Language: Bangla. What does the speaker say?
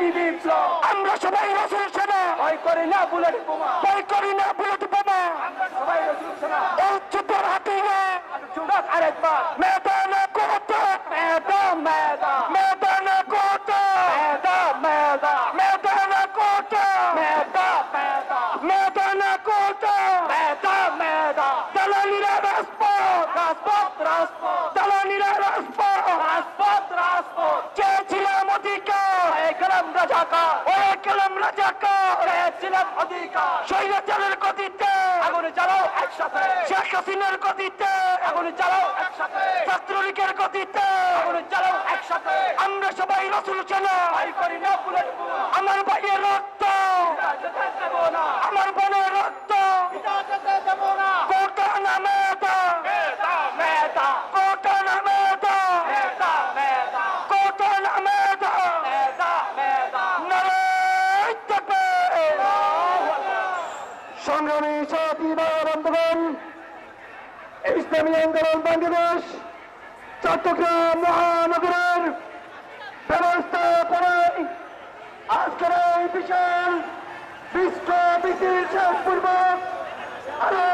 ইসলামী বিপ্লব, আমরা সবাই রাসূল সেনা, ভয় করি না বুলেট বোমা, ভয় করি না বুলেট বোমা, আমরা সবাই রাসূল সেনা। এই যুদ্ধের হাতিয়ার চুড়াক আরেকবার, मैदान कोटा, मैदान मैदान मैदान कोटा, मैदान मैदान मैदान कोटा, मैदान मैदान मैदान कोटा, मैदान मैदान দালালিরা রাজপথ, রাজপথ রাজপথ দালালিরা রাজপথ, রাজপথ রাজপথ চেয়েছিলাম অধিকার, একরাম রাজাকার, ওই কালাম রাজাকার, চেয়েছিলাম অধিকার, স্বৈরাচারের গতিতে, আগুনে জ্বালাও একসাথে, শেখ হাসিনার গতিতে, আগুনে জ্বালাও একসাথে, ছাত্রলীগের গতিতে, আগুনে জ্বালাও একসাথে, আমরা সবাই রাসূল সেনা, ভয় করি না বুলেট বোমা, আমার ভাইয়ের রক্ত, যেতে দেব না, আমার বোনের রক্ত, যেতে দেব না, কোটা না মেদান, মেদা মেদা কোটা না মেদান, মেদা মেদা কোটা না মেদান, মেদা মেদা নারায়ে তাকবীর। সংগ্রামী সাথী বন্ধুগণ, ইসলামী আন্দোলন বাংলাদেশ চট্টগ্রাম মহানগরের ব্যবস্থাপনায় আজকের এই বিশাল বিশ্ব মিছিল শেষ পূর্বক আরো